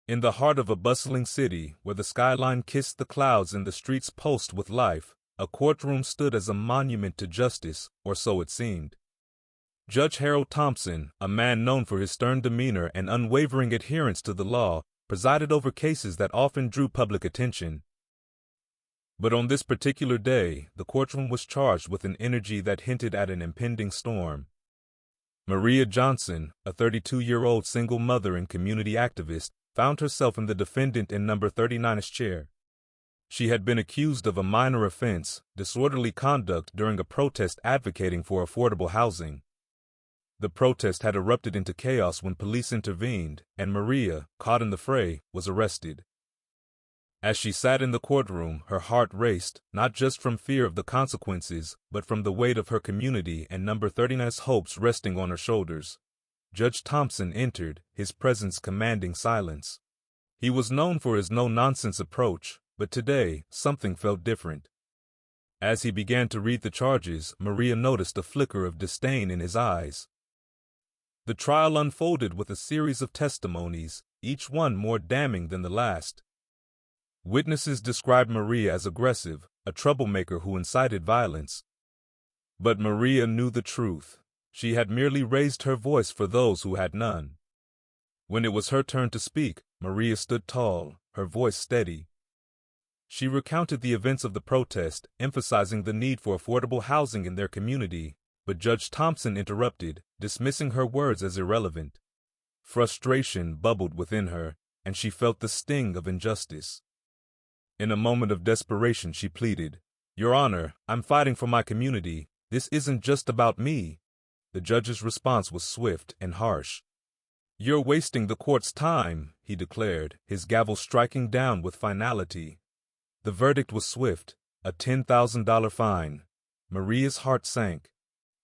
In the heart of a bustling city, where the skyline kissed the clouds and the streets pulsed with life, a courtroom stood as a monument to justice, or so it seemed. Judge Harold Thompson, a man known for his stern demeanor and unwavering adherence to the law, presided over cases that often drew public attention. But on this particular day, the courtroom was charged with an energy that hinted at an impending storm. Maria Johnson, a 32-year-old single mother and community activist, found herself in the defendant in number 39's chair. She had been accused of a minor offense, disorderly conduct during a protest advocating for affordable housing. The protest had erupted into chaos when police intervened, and Maria, caught in the fray, was arrested. As she sat in the courtroom, her heart raced, not just from fear of the consequences, but from the weight of her community and number 39's hopes resting on her shoulders. Judge Thompson entered, his presence commanding silence. He was known for his no-nonsense approach, but today, something felt different. As he began to read the charges, Maria noticed a flicker of disdain in his eyes. The trial unfolded with a series of testimonies, each one more damning than the last. Witnesses described Maria as aggressive, a troublemaker who incited violence. But Maria knew the truth. She had merely raised her voice for those who had none. When it was her turn to speak, Maria stood tall, her voice steady. She recounted the events of the protest, emphasizing the need for affordable housing in their community, but Judge Thompson interrupted, dismissing her words as irrelevant. Frustration bubbled within her, and she felt the sting of injustice. In a moment of desperation, she pleaded, "Your Honor, I'm fighting for my community. This isn't just about me." The judge's response was swift and harsh. "You're wasting the court's time," he declared, his gavel striking down with finality. The verdict was swift, a $10,000 fine. Maria's heart sank.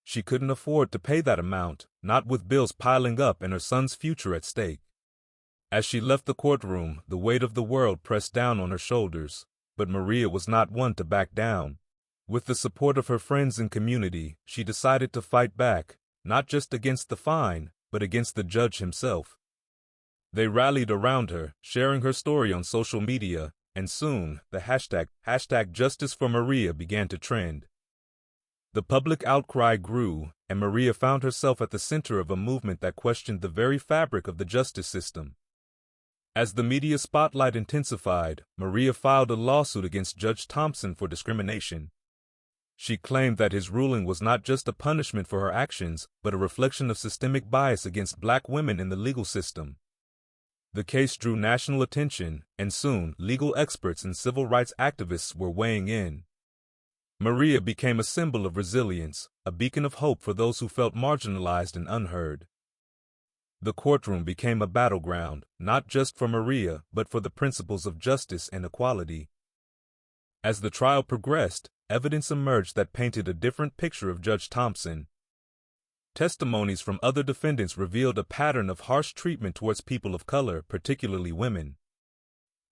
She couldn't afford to pay that amount, not with bills piling up and her son's future at stake. As she left the courtroom, the weight of the world pressed down on her shoulders, but Maria was not one to back down. With the support of her friends and community, she decided to fight back, not just against the fine, but against the judge himself. They rallied around her, sharing her story on social media, and soon, the hashtag Justice for Maria began to trend. The public outcry grew, and Maria found herself at the center of a movement that questioned the very fabric of the justice system. As the media spotlight intensified, Maria filed a lawsuit against Judge Thompson for discrimination. She claimed that his ruling was not just a punishment for her actions, but a reflection of systemic bias against Black women in the legal system. The case drew national attention, and soon, legal experts and civil rights activists were weighing in. Maria became a symbol of resilience, a beacon of hope for those who felt marginalized and unheard. The courtroom became a battleground, not just for Maria, but for the principles of justice and equality. As the trial progressed, evidence emerged that painted a different picture of Judge Thompson. Testimonies from other defendants revealed a pattern of harsh treatment towards people of color, particularly women.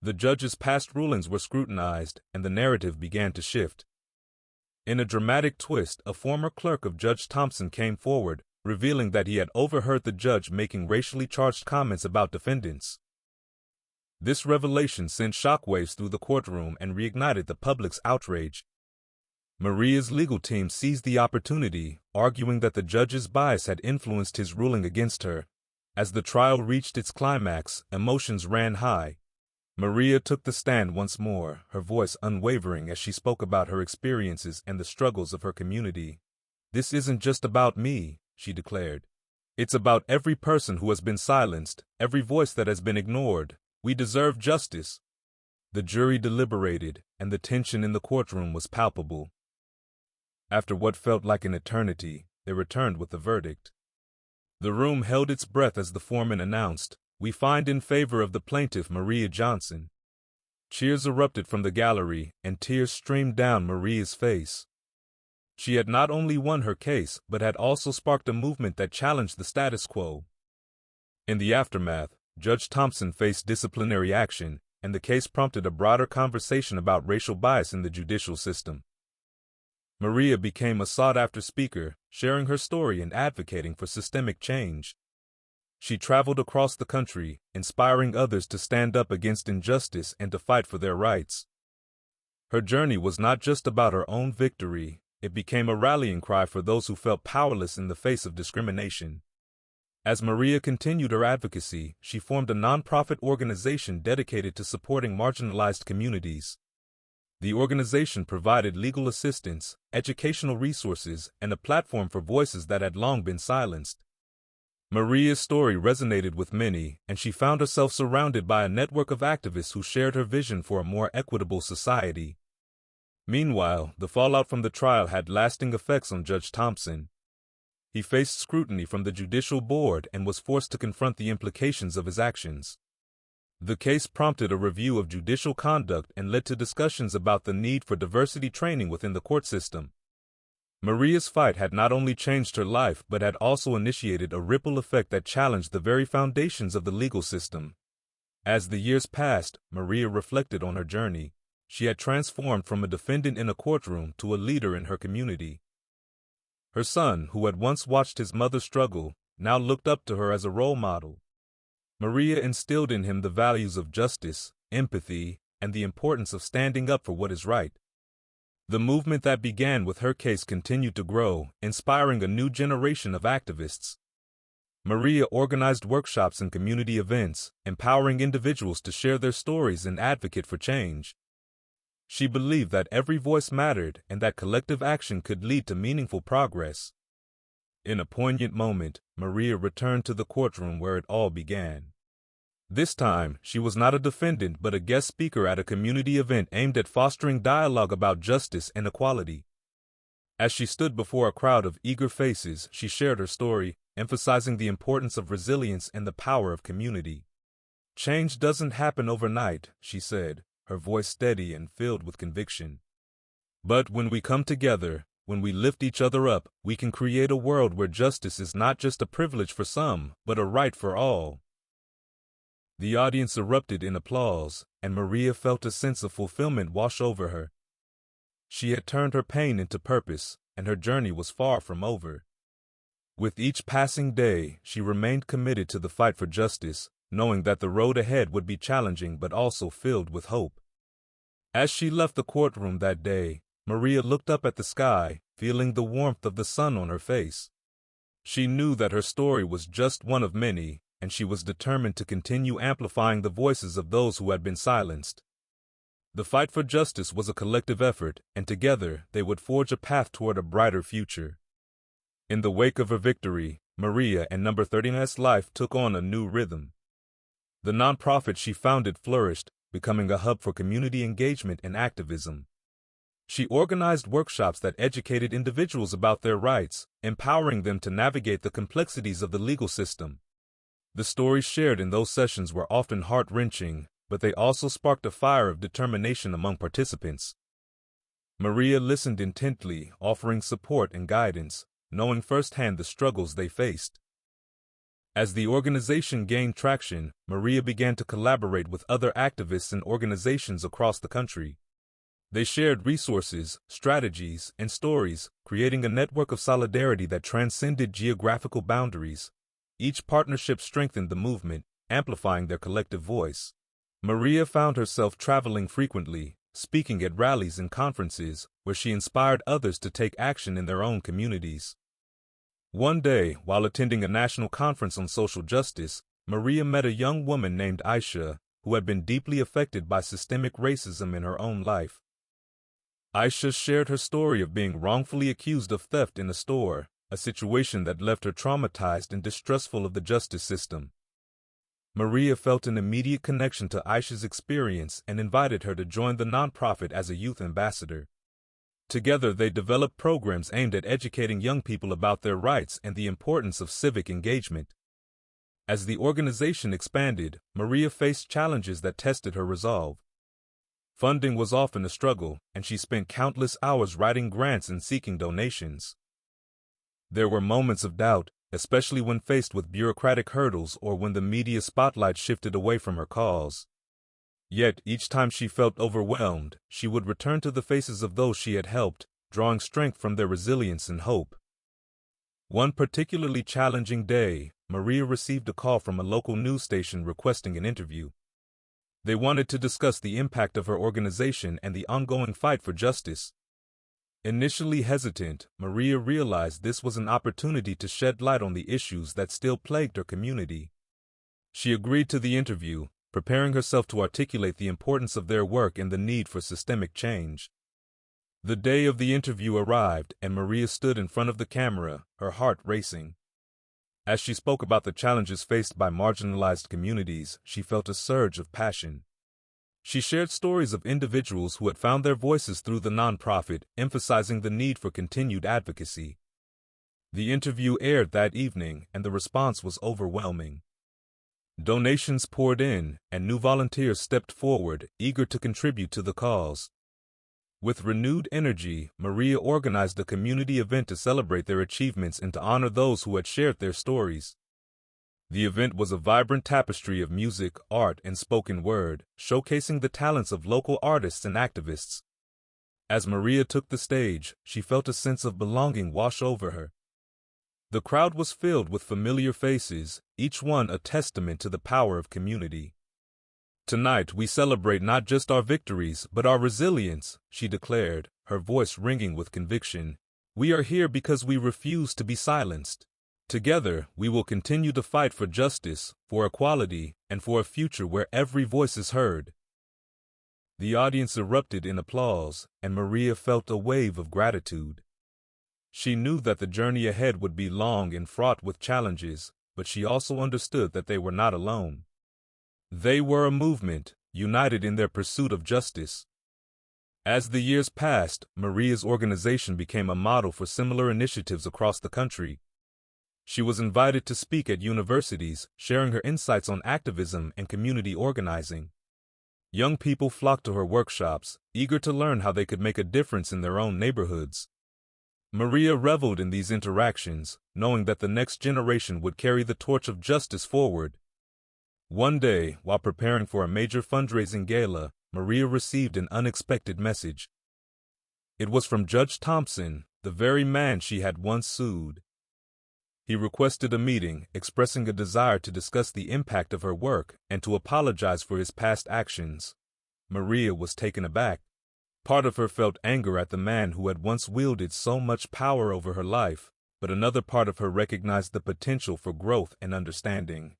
The judge's past rulings were scrutinized, and the narrative began to shift. In a dramatic twist, a former clerk of Judge Thompson came forward, revealing that he had overheard the judge making racially charged comments about defendants. This revelation sent shockwaves through the courtroom and reignited the public's outrage. Maria's legal team seized the opportunity, arguing that the judge's bias had influenced his ruling against her. As the trial reached its climax, emotions ran high. Maria took the stand once more, her voice unwavering as she spoke about her experiences and the struggles of her community. "This isn't just about me," she declared. "It's about every person who has been silenced, every voice that has been ignored. We deserve justice." The jury deliberated, and the tension in the courtroom was palpable. After what felt like an eternity, they returned with the verdict. The room held its breath as the foreman announced, "We find in favor of the plaintiff Maria Johnson." Cheers erupted from the gallery, and tears streamed down Maria's face. She had not only won her case, but had also sparked a movement that challenged the status quo. In the aftermath, Judge Thompson faced disciplinary action, and the case prompted a broader conversation about racial bias in the judicial system. Maria became a sought-after speaker, sharing her story and advocating for systemic change. She traveled across the country, inspiring others to stand up against injustice and to fight for their rights. Her journey was not just about her own victory, it became a rallying cry for those who felt powerless in the face of discrimination. As Maria continued her advocacy, she formed a nonprofit organization dedicated to supporting marginalized communities. The organization provided legal assistance, educational resources, and a platform for voices that had long been silenced. Maria's story resonated with many, and she found herself surrounded by a network of activists who shared her vision for a more equitable society. Meanwhile, the fallout from the trial had lasting effects on Judge Thompson. He faced scrutiny from the judicial board and was forced to confront the implications of his actions. The case prompted a review of judicial conduct and led to discussions about the need for diversity training within the court system. Maria's fight had not only changed her life but had also initiated a ripple effect that challenged the very foundations of the legal system. As the years passed, Maria reflected on her journey. She had transformed from a defendant in a courtroom to a leader in her community. Her son, who had once watched his mother struggle, now looked up to her as a role model. Maria instilled in him the values of justice, empathy, and the importance of standing up for what is right. The movement that began with her case continued to grow, inspiring a new generation of activists. Maria organized workshops and community events, empowering individuals to share their stories and advocate for change. She believed that every voice mattered and that collective action could lead to meaningful progress. In a poignant moment, Maria returned to the courtroom where it all began. This time, she was not a defendant but a guest speaker at a community event aimed at fostering dialogue about justice and equality. As she stood before a crowd of eager faces, she shared her story, emphasizing the importance of resilience and the power of community. "Change doesn't happen overnight," she said, her voice steady and filled with conviction. "But when we come together, when we lift each other up, we can create a world where justice is not just a privilege for some, but a right for all." The audience erupted in applause, and Maria felt a sense of fulfillment wash over her. She had turned her pain into purpose, and her journey was far from over. With each passing day, she remained committed to the fight for justice, knowing that the road ahead would be challenging but also filled with hope. As she left the courtroom that day, Maria looked up at the sky, feeling the warmth of the sun on her face. She knew that her story was just one of many, and she was determined to continue amplifying the voices of those who had been silenced. The fight for justice was a collective effort, and together they would forge a path toward a brighter future. In the wake of her victory, Maria and Number 39's life took on a new rhythm. The nonprofit she founded flourished, becoming a hub for community engagement and activism. She organized workshops that educated individuals about their rights, empowering them to navigate the complexities of the legal system. The stories shared in those sessions were often heart-wrenching, but they also sparked a fire of determination among participants. Maria listened intently, offering support and guidance, knowing firsthand the struggles they faced. As the organization gained traction, Maria began to collaborate with other activists and organizations across the country. They shared resources, strategies, and stories, creating a network of solidarity that transcended geographical boundaries. Each partnership strengthened the movement, amplifying their collective voice. Maria found herself traveling frequently, speaking at rallies and conferences, where she inspired others to take action in their own communities. One day, while attending a national conference on social justice, Maria met a young woman named Aisha, who had been deeply affected by systemic racism in her own life. Aisha shared her story of being wrongfully accused of theft in a store, a situation that left her traumatized and distrustful of the justice system. Maria felt an immediate connection to Aisha's experience and invited her to join the nonprofit as a youth ambassador. Together, they developed programs aimed at educating young people about their rights and the importance of civic engagement. As the organization expanded, Maria faced challenges that tested her resolve. Funding was often a struggle, and she spent countless hours writing grants and seeking donations. There were moments of doubt, especially when faced with bureaucratic hurdles or when the media spotlight shifted away from her cause. Yet, each time she felt overwhelmed, she would return to the faces of those she had helped, drawing strength from their resilience and hope. One particularly challenging day, Maria received a call from a local news station requesting an interview. They wanted to discuss the impact of her organization and the ongoing fight for justice. Initially hesitant, Maria realized this was an opportunity to shed light on the issues that still plagued her community. She agreed to the interview, preparing herself to articulate the importance of their work and the need for systemic change. The day of the interview arrived, and Maria stood in front of the camera, her heart racing. As she spoke about the challenges faced by marginalized communities, she felt a surge of passion. She shared stories of individuals who had found their voices through the nonprofit, emphasizing the need for continued advocacy. The interview aired that evening, and the response was overwhelming. Donations poured in, and new volunteers stepped forward, eager to contribute to the cause. With renewed energy, Maria organized a community event to celebrate their achievements and to honor those who had shared their stories. The event was a vibrant tapestry of music, art, and spoken word, showcasing the talents of local artists and activists. As Maria took the stage, she felt a sense of belonging wash over her. The crowd was filled with familiar faces, each one a testament to the power of community. "Tonight we celebrate not just our victories, but our resilience," she declared, her voice ringing with conviction. "We are here because we refuse to be silenced. Together, we will continue to fight for justice, for equality, and for a future where every voice is heard." The audience erupted in applause, and Maria felt a wave of gratitude. She knew that the journey ahead would be long and fraught with challenges, but she also understood that they were not alone. They were a movement, united in their pursuit of justice. As the years passed, Maria's organization became a model for similar initiatives across the country. She was invited to speak at universities, sharing her insights on activism and community organizing. Young people flocked to her workshops, eager to learn how they could make a difference in their own neighborhoods. Maria reveled in these interactions, knowing that the next generation would carry the torch of justice forward. One day, while preparing for a major fundraising gala, Maria received an unexpected message. It was from Judge Thompson, the very man she had once sued. He requested a meeting, expressing a desire to discuss the impact of her work and to apologize for his past actions. Maria was taken aback. Part of her felt anger at the man who had once wielded so much power over her life, but another part of her recognized the potential for growth and understanding.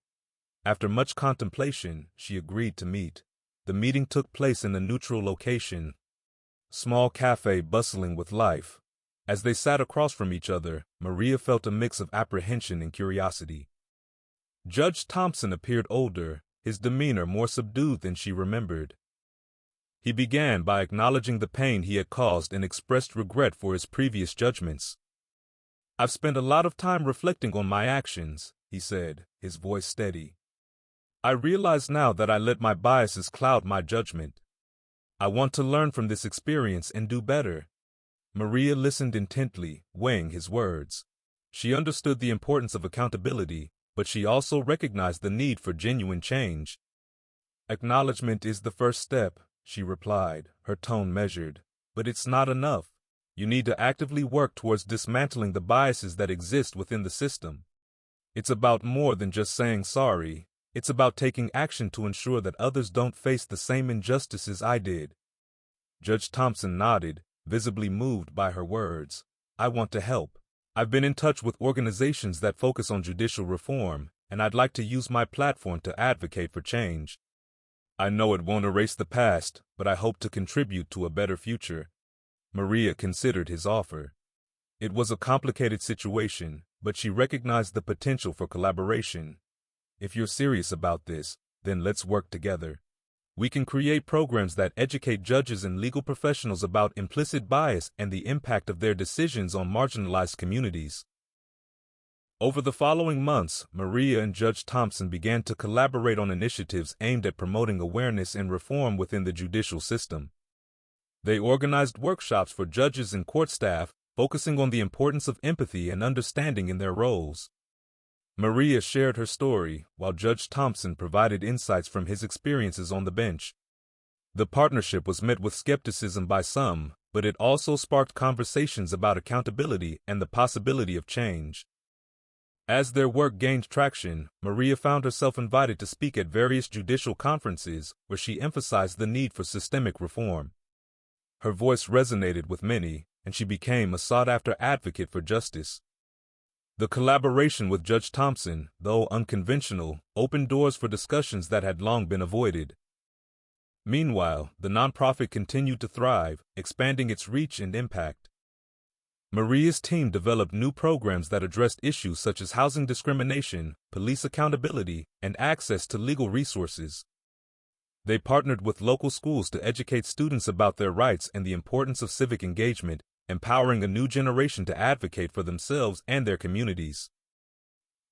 After much contemplation, she agreed to meet. The meeting took place in a neutral location, small cafe bustling with life. As they sat across from each other, Maria felt a mix of apprehension and curiosity. Judge Thompson appeared older, his demeanor more subdued than she remembered. He began by acknowledging the pain he had caused and expressed regret for his previous judgments. "I've spent a lot of time reflecting on my actions," he said, his voice steady. "I realize now that I let my biases cloud my judgment. I want to learn from this experience and do better." Maria listened intently, weighing his words. She understood the importance of accountability, but she also recognized the need for genuine change. "Acknowledgement is the first step," she replied, her tone measured. "But it's not enough. You need to actively work towards dismantling the biases that exist within the system. It's about more than just saying sorry. It's about taking action to ensure that others don't face the same injustices I did." Judge Thompson nodded, visibly moved by her words. "I want to help. I've been in touch with organizations that focus on judicial reform, and I'd like to use my platform to advocate for change. I know it won't erase the past, but I hope to contribute to a better future." Maria considered his offer. It was a complicated situation, but she recognized the potential for collaboration. "If you're serious about this, then let's work together. We can create programs that educate judges and legal professionals about implicit bias and the impact of their decisions on marginalized communities." Over the following months, Maria and Judge Thompson began to collaborate on initiatives aimed at promoting awareness and reform within the judicial system. They organized workshops for judges and court staff, focusing on the importance of empathy and understanding in their roles. Maria shared her story, while Judge Thompson provided insights from his experiences on the bench. The partnership was met with skepticism by some, but it also sparked conversations about accountability and the possibility of change. As their work gained traction, Maria found herself invited to speak at various judicial conferences where she emphasized the need for systemic reform. Her voice resonated with many, and she became a sought-after advocate for justice. The collaboration with Judge Thompson, though unconventional, opened doors for discussions that had long been avoided. Meanwhile, the nonprofit continued to thrive, expanding its reach and impact. Maria's team developed new programs that addressed issues such as housing discrimination, police accountability, and access to legal resources. They partnered with local schools to educate students about their rights and the importance of civic engagement, empowering a new generation to advocate for themselves and their communities.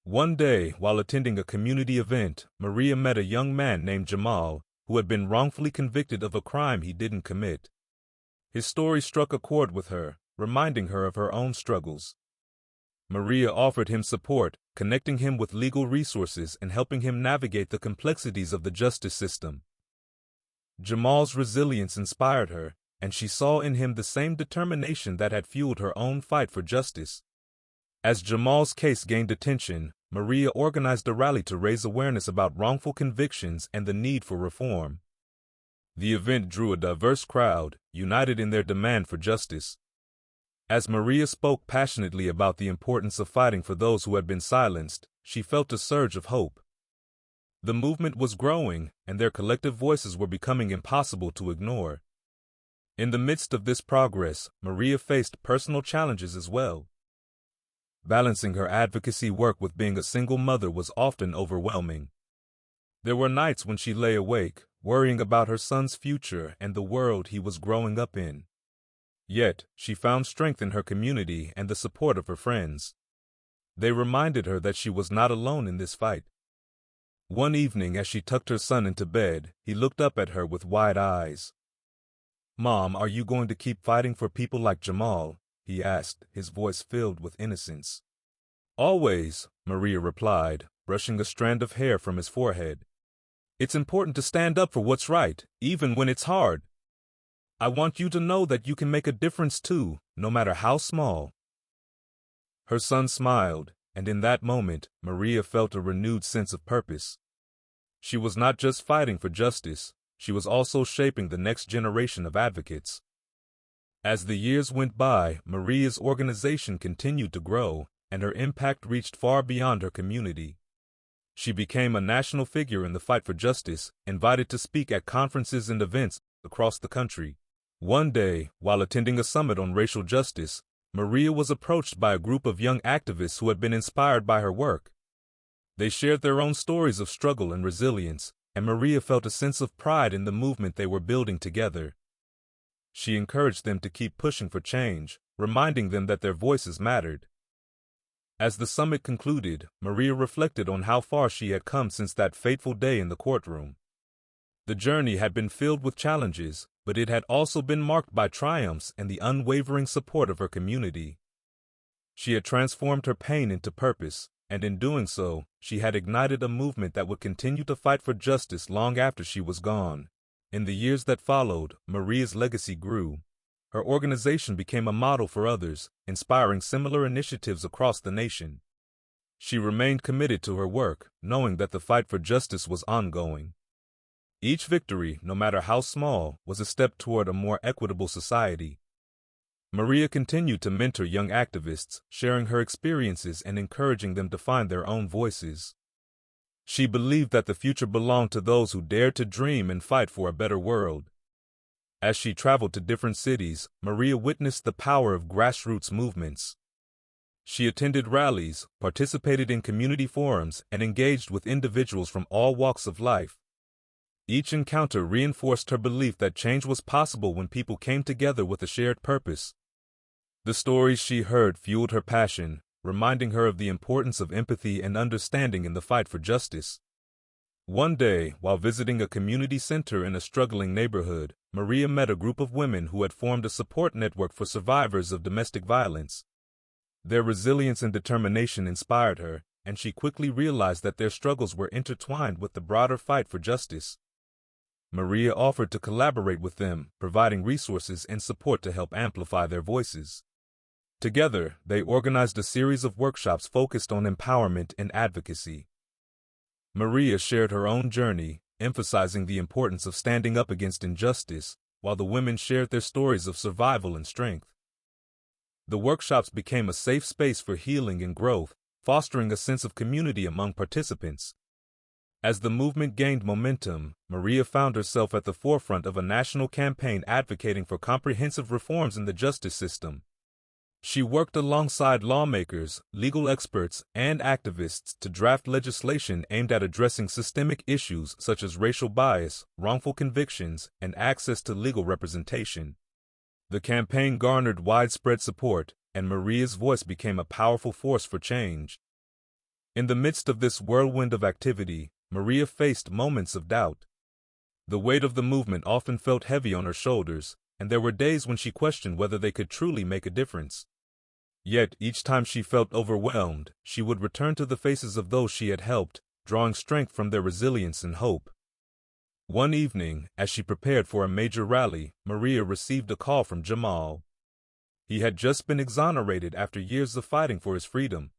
One day, while attending a community event, Maria met a young man named Jamal, who had been wrongfully convicted of a crime he didn't commit. His story struck a chord with her, reminding her of her own struggles. Maria offered him support, connecting him with legal resources and helping him navigate the complexities of the justice system. Jamal's resilience inspired her, and she saw in him the same determination that had fueled her own fight for justice. As Jamal's case gained attention, Maria organized a rally to raise awareness about wrongful convictions and the need for reform. The event drew a diverse crowd, united in their demand for justice. As Maria spoke passionately about the importance of fighting for those who had been silenced, she felt a surge of hope. The movement was growing, and their collective voices were becoming impossible to ignore. In the midst of this progress, Maria faced personal challenges as well. Balancing her advocacy work with being a single mother was often overwhelming. There were nights when she lay awake, worrying about her son's future and the world he was growing up in. Yet, she found strength in her community and the support of her friends. They reminded her that she was not alone in this fight. One evening, as she tucked her son into bed, he looked up at her with wide eyes. "Mom, are you going to keep fighting for people like Jamal?" he asked, his voice filled with innocence. "Always," Maria replied, brushing a strand of hair from his forehead. "It's important to stand up for what's right, even when it's hard. I want you to know that you can make a difference too, no matter how small." Her son smiled, and in that moment, Maria felt a renewed sense of purpose. She was not just fighting for justice, she was also shaping the next generation of advocates. As the years went by, Maria's organization continued to grow, and her impact reached far beyond her community. She became a national figure in the fight for justice, invited to speak at conferences and events across the country. One day, while attending a summit on racial justice, Maria was approached by a group of young activists who had been inspired by her work. They shared their own stories of struggle and resilience, and Maria felt a sense of pride in the movement they were building together. She encouraged them to keep pushing for change, reminding them that their voices mattered. As the summit concluded, Maria reflected on how far she had come since that fateful day in the courtroom. The journey had been filled with challenges, but it had also been marked by triumphs and the unwavering support of her community. She had transformed her pain into purpose, and in doing so, she had ignited a movement that would continue to fight for justice long after she was gone. In the years that followed, Maria's legacy grew. Her organization became a model for others, inspiring similar initiatives across the nation. She remained committed to her work, knowing that the fight for justice was ongoing. Each victory, no matter how small, was a step toward a more equitable society. Maria continued to mentor young activists, sharing her experiences and encouraging them to find their own voices. She believed that the future belonged to those who dared to dream and fight for a better world. As she traveled to different cities, Maria witnessed the power of grassroots movements. She attended rallies, participated in community forums, and engaged with individuals from all walks of life. Each encounter reinforced her belief that change was possible when people came together with a shared purpose. The stories she heard fueled her passion, reminding her of the importance of empathy and understanding in the fight for justice. One day, while visiting a community center in a struggling neighborhood, Maria met a group of women who had formed a support network for survivors of domestic violence. Their resilience and determination inspired her, and she quickly realized that their struggles were intertwined with the broader fight for justice. Maria offered to collaborate with them, providing resources and support to help amplify their voices. Together, they organized a series of workshops focused on empowerment and advocacy. Maria shared her own journey, emphasizing the importance of standing up against injustice, while the women shared their stories of survival and strength. The workshops became a safe space for healing and growth, fostering a sense of community among participants. As the movement gained momentum, Maria found herself at the forefront of a national campaign advocating for comprehensive reforms in the justice system. She worked alongside lawmakers, legal experts, and activists to draft legislation aimed at addressing systemic issues such as racial bias, wrongful convictions, and access to legal representation. The campaign garnered widespread support, and Maria's voice became a powerful force for change. In the midst of this whirlwind of activity, Maria faced moments of doubt. The weight of the movement often felt heavy on her shoulders, and there were days when she questioned whether they could truly make a difference. Yet, each time she felt overwhelmed, she would return to the faces of those she had helped, drawing strength from their resilience and hope. One evening, as she prepared for a major rally, Maria received a call from Jamal. He had just been exonerated after years of fighting for his freedom.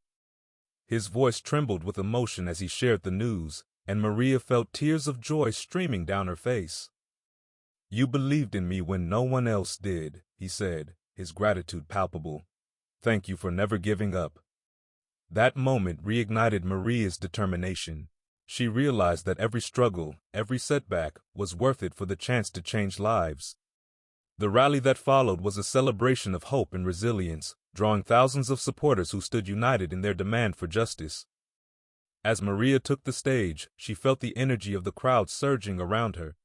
His voice trembled with emotion as he shared the news, and Maria felt tears of joy streaming down her face. "You believed in me when no one else did," he said, his gratitude palpable. "Thank you for never giving up." That moment reignited Maria's determination. She realized that every struggle, every setback, was worth it for the chance to change lives. The rally that followed was a celebration of hope and resilience, drawing thousands of supporters who stood united in their demand for justice. As Maria took the stage, she felt the energy of the crowd surging around her.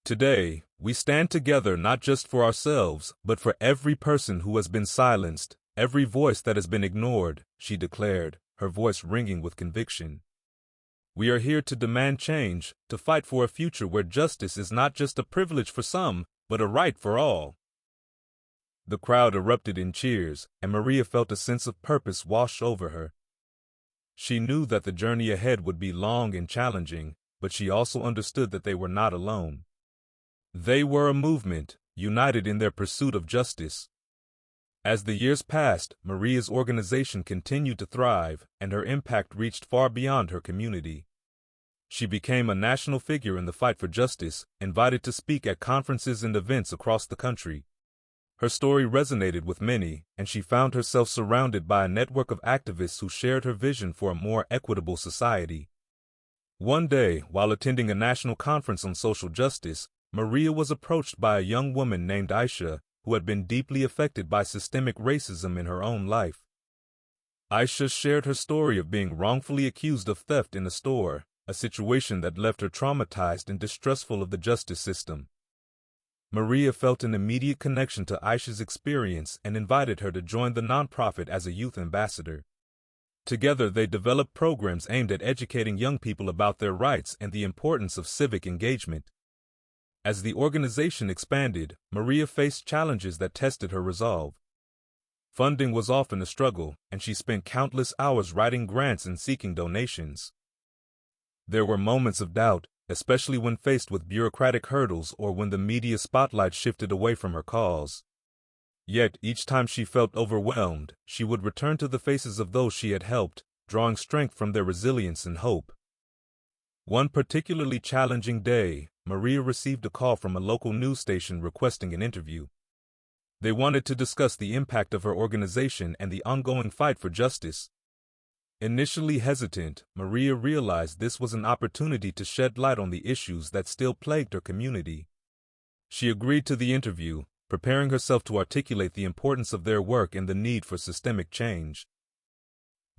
"Today, we stand together not just for ourselves, but for every person who has been silenced, every voice that has been ignored," she declared, her voice ringing with conviction. "We are here to demand change, to fight for a future where justice is not just a privilege for some, but a right for all." The crowd erupted in cheers, and Maria felt a sense of purpose wash over her. She knew that the journey ahead would be long and challenging, but she also understood that they were not alone. They were a movement, united in their pursuit of justice. As the years passed, Maria's organization continued to thrive, and her impact reached far beyond her community. She became a national figure in the fight for justice, invited to speak at conferences and events across the country. Her story resonated with many, and she found herself surrounded by a network of activists who shared her vision for a more equitable society. One day, while attending a national conference on social justice, Maria was approached by a young woman named Aisha, who had been deeply affected by systemic racism in her own life. Aisha shared her story of being wrongfully accused of theft in a store, a situation that left her traumatized and distrustful of the justice system. Maria felt an immediate connection to Aisha's experience and invited her to join the nonprofit as a youth ambassador. Together, they developed programs aimed at educating young people about their rights and the importance of civic engagement. As the organization expanded, Maria faced challenges that tested her resolve. Funding was often a struggle, and she spent countless hours writing grants and seeking donations. There were moments of doubt, especially when faced with bureaucratic hurdles or when the media spotlight shifted away from her cause. Yet, each time she felt overwhelmed, she would return to the faces of those she had helped, drawing strength from their resilience and hope. One particularly challenging day, Maria received a call from a local news station requesting an interview. They wanted to discuss the impact of her organization and the ongoing fight for justice. Initially hesitant, Maria realized this was an opportunity to shed light on the issues that still plagued her community. She agreed to the interview, preparing herself to articulate the importance of their work and the need for systemic change.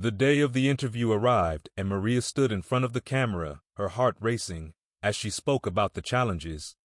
The day of the interview arrived, and Maria stood in front of the camera, her heart racing, as she spoke about the challenges.